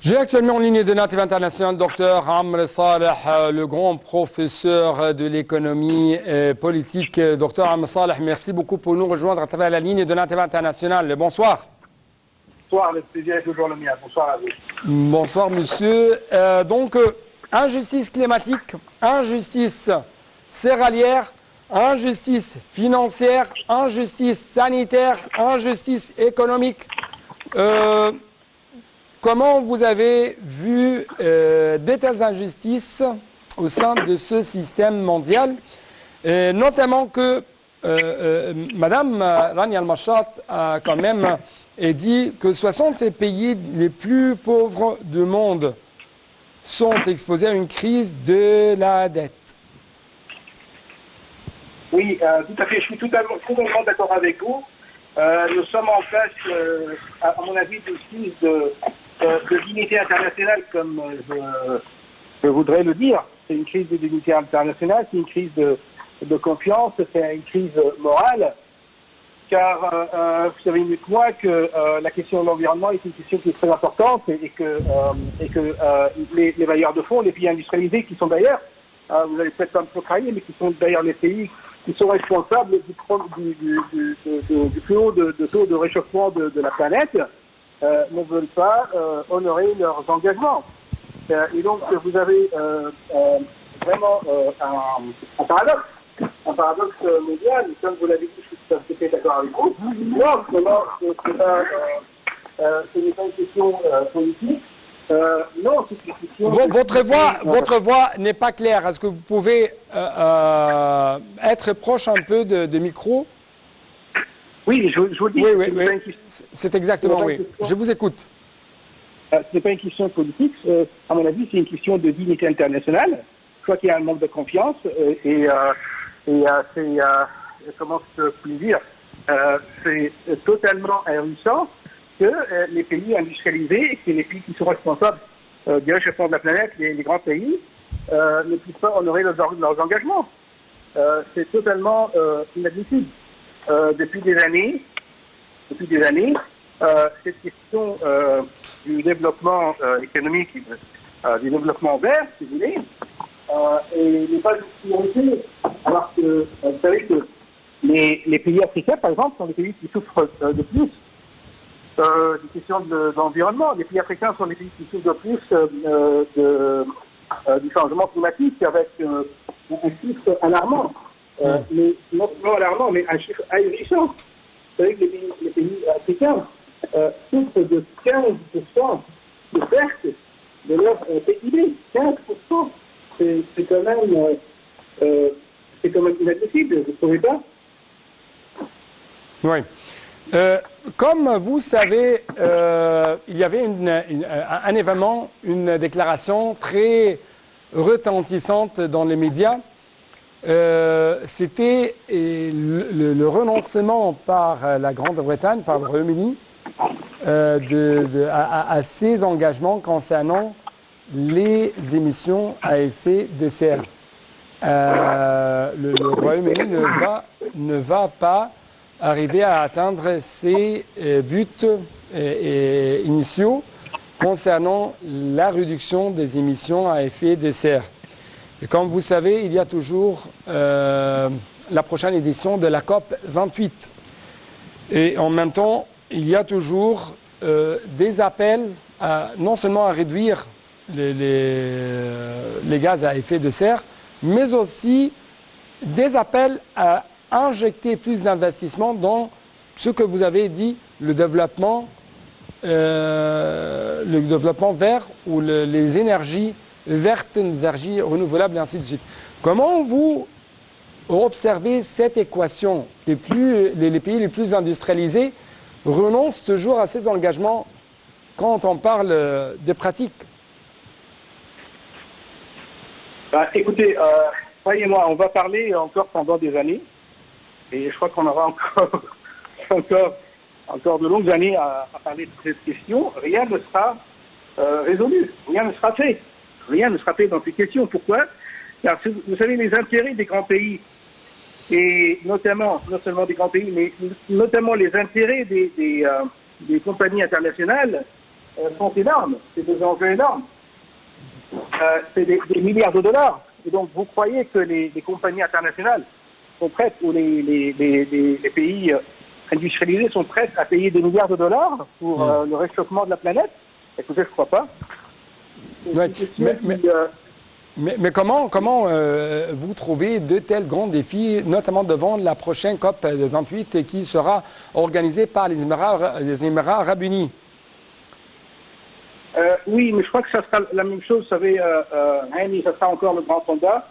J'ai actuellement en ligne de Native International Dr Amr Saleh, le grand professeur de l'économie politique. Dr Amr Saleh, merci beaucoup pour nous rejoindre à travers la ligne de Native International. Bonsoir. Bonsoir, le plaisir est toujours le mien. Bonsoir à vous. Bonsoir, monsieur. Injustice climatique, injustice céréalière, injustice financière, injustice sanitaire, injustice économique. Comment vous avez vu de telles injustices au sein de ce système mondial, notamment que Madame Rania Al-Mashat a quand même dit que 60 pays les plus pauvres du monde sont exposés à une crise de la dette. Oui, tout à fait. Je suis totalement d'accord avec vous. Nous sommes en face, à mon avis, d'une crise de dignité internationale, comme je voudrais le dire. C'est une crise de dignité internationale, c'est une crise de confiance, c'est une crise morale. Car vous savez mieux que moi que la question de l'environnement est une question qui est très importante et que les bailleurs de fonds, les pays industrialisés qui sont d'ailleurs, vous allez peut-être pas me contrarier, mais qui sont d'ailleurs les pays qui sont responsables du plus haut de taux de réchauffement de la planète, ne veulent pas honorer leurs engagements. Et donc vous avez vraiment un paradoxe mondial, comme vous l'avez dit, je suis tout à fait d'accord avec vous. Non, ce n'est pas une question politique. Non, c'est une question... Votre voix n'est pas claire. Est-ce que vous pouvez être proche un peu de micro? Oui, je vous dis. Oui. C'est exactement, oui. Je vous écoute. Ce n'est pas une question politique. À mon avis, c'est une question de dignité internationale. Je crois qu'il y a un manque de confiance et c'est, comment je peux dire, c'est totalement ahurissant que les pays industrialisés, que les pays qui sont responsables du réchauffement de la planète, les grands pays, ne puissent pas honorer leurs engagements. C'est totalement inadmissible. Depuis des années, cette question du développement économique, du développement vert, si vous voulez, n'est pas une priorité. Alors que vous savez que les pays africains, par exemple, sont les pays qui souffrent de plus des questions d'environnement. Les pays africains sont les pays qui souffrent de plus du changement climatique, avec un chiffre alarmant. Mais non alarmant, mais un chiffre ahurissant. Vous savez que les pays africains souffrent de 15% de perte de leur PIB. 15%. C'est quand même inadmissible, vous ne trouvez pas? Oui. Comme vous savez, il y avait un événement, une déclaration très retentissante dans les médias. C'était le renoncement par la Grande-Bretagne, par le Royaume-Uni, à ses engagements concernant les émissions à effet de serre. Le Royaume-Uni ne va pas arriver à atteindre ses buts initiaux concernant la réduction des émissions à effet de serre. Et comme vous savez, il y a toujours la prochaine édition de la COP 28. Et en même temps, il y a toujours des appels non seulement à réduire les gaz à effet de serre, mais aussi des appels à injecter plus d'investissements dans ce que vous avez dit, le développement vert ou les énergies vertes, les énergies renouvelables et ainsi de suite. Comment vous observez cette équation? Les pays les plus industrialisés renoncent toujours à ces engagements quand on parle des pratiques. Écoutez, croyez-moi, on va parler encore pendant des années, et je crois qu'on aura encore de longues années à parler de cette question. Rien ne sera résolu, rien ne sera fait. Rien ne sera fait dans ces questions. Pourquoi? Car vous savez, les intérêts des grands pays, et notamment, non seulement des grands pays, mais notamment les intérêts des compagnies internationales sont énormes. C'est des enjeux énormes. C'est des milliards de dollars. Et donc, vous croyez que les compagnies internationales sont prêtes, ou les pays industrialisés sont prêts à payer des milliards de dollars pour le réchauffement de la planète? Écoutez, je ne crois pas. Ouais, mais comment vous trouvez de tels grands défis, notamment devant la prochaine COP 28 qui sera organisée par les Émirats arabes unis? Oui, mais je crois que ça sera la même chose. Vous savez, Rémi, ça sera encore le grand combat.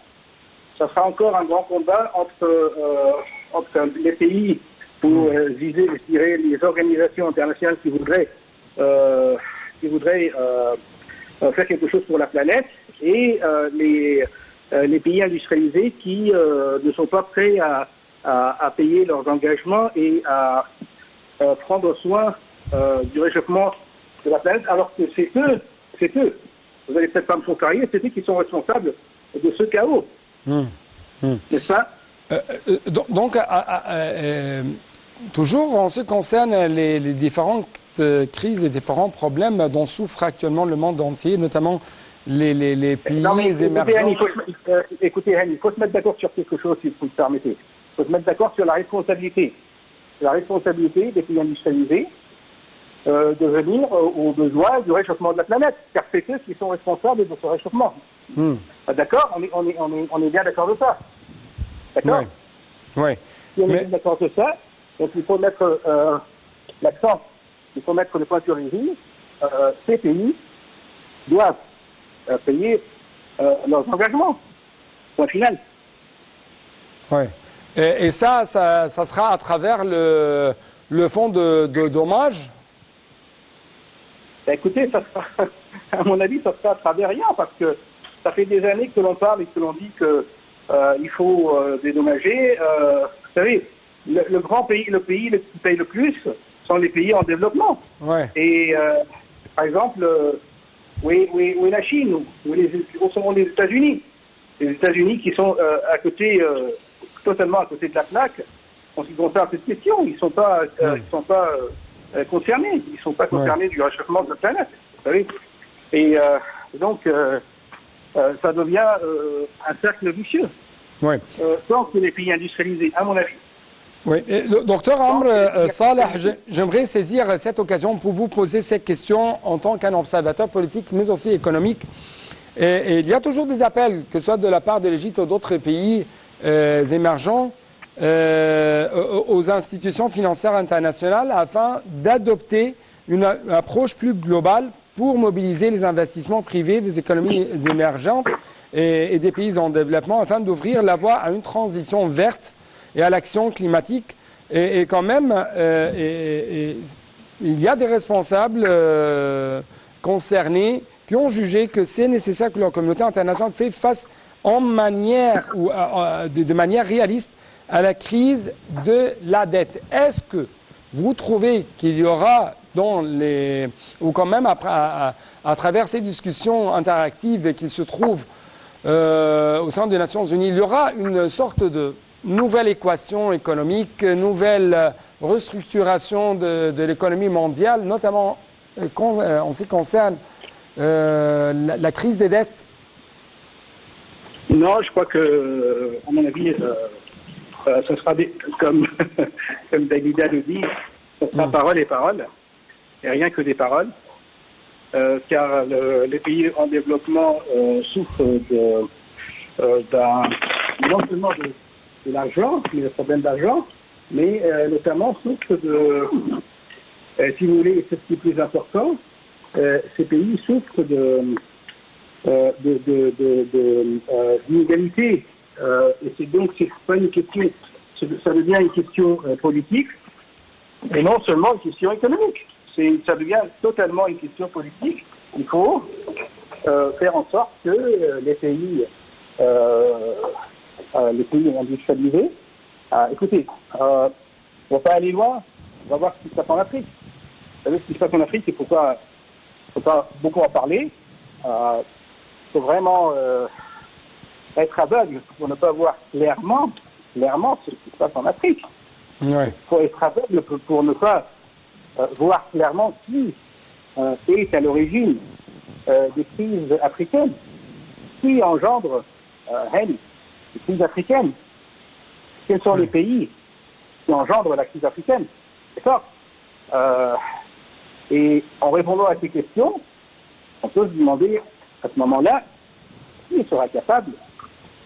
Ça sera encore un grand combat entre les pays pour viser, je dirais, les organisations internationales qui voudraient faire quelque chose pour la planète, et les pays industrialisés qui ne sont pas prêts à payer leurs engagements et à prendre soin du réchauffement de la planète, alors que c'est eux, vous allez peut-être pas me contrarier, c'est eux qui sont responsables de ce chaos. N'est-ce pas? Donc, toujours en ce qui concerne les différentes crises et différents problèmes dont souffre actuellement le monde entier, notamment les pays émergents. Écoutez, Henny, il faut se mettre d'accord sur quelque chose, si vous me permettez. Il faut se mettre d'accord sur la responsabilité. La responsabilité des pays industrialisés de venir aux besoins du réchauffement de la planète, car c'est eux qui sont responsables de ce réchauffement. D'accord? On est bien d'accord de ça. D'accord? Oui. Si on est bien d'accord de ça, donc il faut mettre l'accent, il faut mettre le point sur les i. Ces pays doivent payer leurs engagements. Point final. Oui. Et ça sera à travers le fonds de dommages? Écoutez, ça sera, à mon avis, ça sera à travers rien, parce que ça fait des années que l'on parle et que l'on dit qu'il faut dédommager. Vous savez, le pays qui paye le plus sont les pays en développement. Ouais. Et par exemple, où est la Chine, où sont les États-Unis? Les États-Unis qui sont à côté, totalement à côté de la plaque en ce qui concerne cette question. Ils ne sont pas, concernés. Ils ne sont pas concernés du réchauffement de la planète. Vous savez. Et donc, ça devient un cercle vicieux. Ouais. Tant que les pays industrialisés, à mon avis. Oui. Docteur Amr Saleh, j'aimerais saisir cette occasion pour vous poser cette question en tant qu'un observateur politique, mais aussi économique. Et il y a toujours des appels, que ce soit de la part de l'Égypte ou d'autres pays émergents, aux institutions financières internationales afin d'adopter une approche plus globale pour mobiliser les investissements privés des économies émergentes et des pays en développement afin d'ouvrir la voie à une transition verte et à l'action climatique. Et quand même, il y a des responsables concernés qui ont jugé que c'est nécessaire que la communauté internationale fasse face de manière réaliste à la crise de la dette. Est-ce que vous trouvez qu'il y aura ou quand même à travers ces discussions interactives qui se trouvent au sein des Nations Unies, il y aura une sorte de nouvelle équation économique, nouvelle restructuration de l'économie mondiale, notamment en ce qui concerne la crise des dettes? Non, je crois que, à mon avis, ce sera comme Dalida le dit, ce sera paroles et paroles, et rien que des paroles, car les pays en développement souffrent non seulement de l'argent, le problème d'argent, mais notamment souffrent si vous voulez, c'est ce qui est plus important, ces pays souffrent d'inégalité. Et c'est donc, c'est pas une question, ça devient une question politique, et non seulement une question économique. Ça devient totalement une question politique. Il faut faire en sorte que les pays industrialisés, écoutez, on ne va pas aller loin, on va voir ce qui se passe en Afrique. Vous savez ce qui se passe en Afrique, il ne faut pas beaucoup en parler. Il faut vraiment être aveugle pour ne pas voir clairement ce qui se passe en Afrique. Il faut être aveugle pour ne pas voir clairement qui est à l'origine des crises africaines. Qui engendre les crises africaines? Quels sont les pays qui engendrent la crise africaine? D'accord. Et en répondant à ces questions, on peut se demander à ce moment-là qui sera capable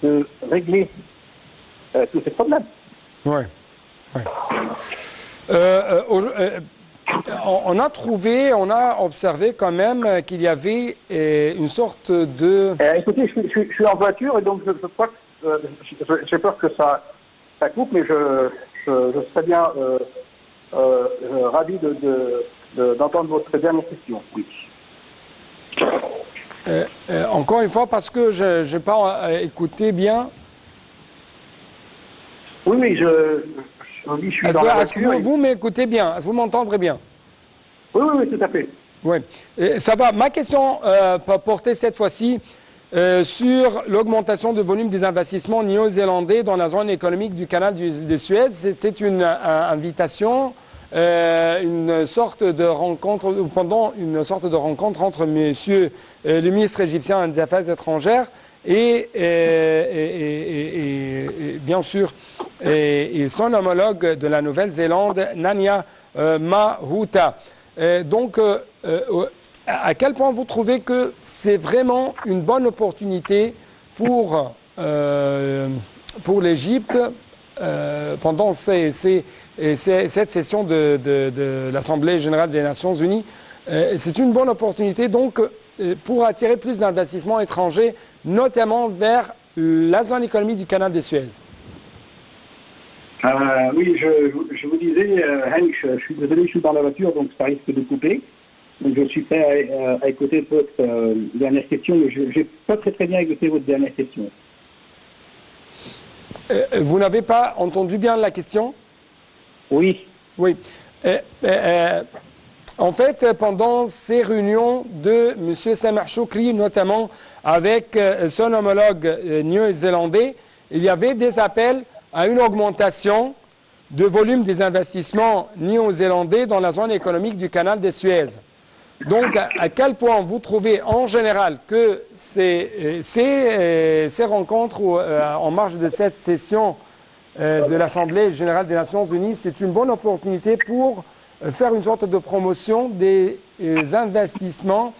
de régler tous ces problèmes. Oui. On a observé quand même qu'il y avait une sorte de... Écoutez, je suis en voiture et donc je crois que j'ai peur que ça coupe, mais je serais bien ravi d'entendre votre dernière question. Oui. Encore une fois, parce que je n'ai pas écouté bien. Oui, je suis dans la voiture. Est-ce que vous m'écoutez bien? Est-ce que vous m'entendez bien? Oui, tout à fait. Oui, ça va. Ma question portait cette fois-ci sur l'augmentation du volume des investissements néo-zélandais dans la zone économique du canal de Suez. C'était une invitation, une sorte de rencontre, pendant une sorte de rencontre entre monsieur le ministre égyptien des Affaires étrangères et bien sûr et son homologue de la Nouvelle-Zélande, Nania Mahuta. Donc, à quel point vous trouvez que c'est vraiment une bonne opportunité pour l'Égypte pendant cette session de l'Assemblée générale des Nations unies? C'est une bonne opportunité donc pour attirer plus d'investissements étrangers, notamment vers la zone économique du canal de Suez. Oui, je vous disais, Henk, je suis désolé, je suis dans la voiture, donc ça risque de couper. Donc je suis prêt à écouter votre dernière question, mais je n'ai pas très bien écouté votre dernière question. Vous n'avez pas entendu bien la question? Oui. Oui. En fait, pendant ces réunions de M. Sameh Choukri, notamment avec son homologue néo-zélandais, il y avait des appels à une augmentation de volume des investissements néo-zélandais dans la zone économique du canal de Suez. Donc, à quel point vous trouvez en général que ces rencontres en marge de cette session de l'Assemblée générale des Nations unies, c'est une bonne opportunité pour faire une sorte de promotion des investissements,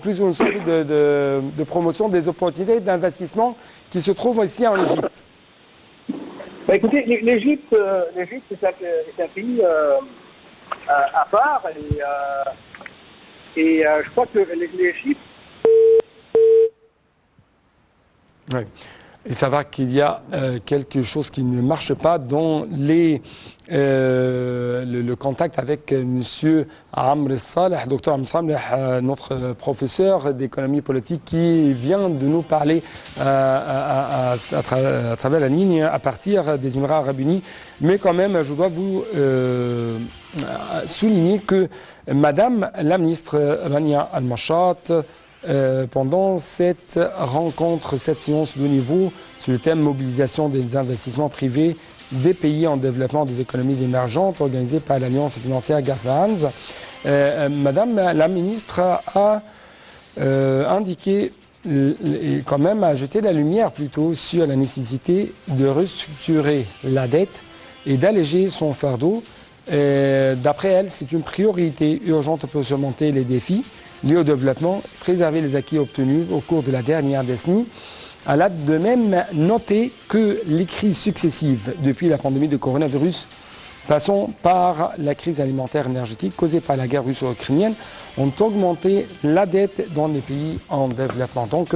plus une sorte de promotion des opportunités d'investissement qui se trouvent ici en Égypte? Écoutez, l'Égypte est un pays à part et je crois que l'Égypte... Oui. Et ça va qu'il y a quelque chose qui ne marche pas dans le contact avec M. Amr Saleh, Dr Amr Saleh, notre professeur d'économie politique qui vient de nous parler à travers la ligne à partir des Émirats arabes unis. Mais quand même, je dois vous souligner que Madame la ministre Rania Al-Mashat, pendant cette rencontre, cette séance de haut niveau sur le thème mobilisation des investissements privés des pays en développement des économies émergentes organisée par l'Alliance financière GAFANS, Madame la ministre a indiqué et quand même a jeté la lumière plutôt sur la nécessité de restructurer la dette et d'alléger son fardeau. D'après elle, c'est une priorité urgente pour surmonter les défis liés au développement, préserver les acquis obtenus au cours de la dernière décennie. Elle a de même noté que les crises successives depuis la pandémie de coronavirus, passant par la crise alimentaire énergétique causée par la guerre russo-ukrainienne, ont augmenté la dette dans les pays en développement. Donc,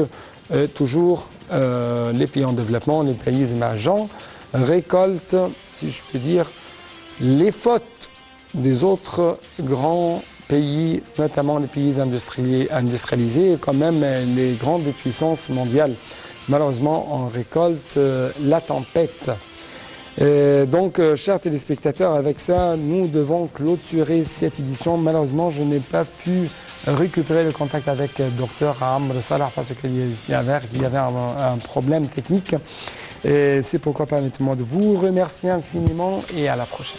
toujours les pays en développement, les pays émergents récoltent, si je peux dire, les fautes des autres grands pays, notamment les pays industrialisés, et quand même les grandes puissances mondiales. Malheureusement, on récolte la tempête. Donc, chers téléspectateurs, avec ça, nous devons clôturer cette édition. Malheureusement, je n'ai pas pu récupérer le contact avec Dr Amr Salah parce qu'il y avait un problème technique. C'est pourquoi permettez-moi de vous remercier infiniment et à la prochaine.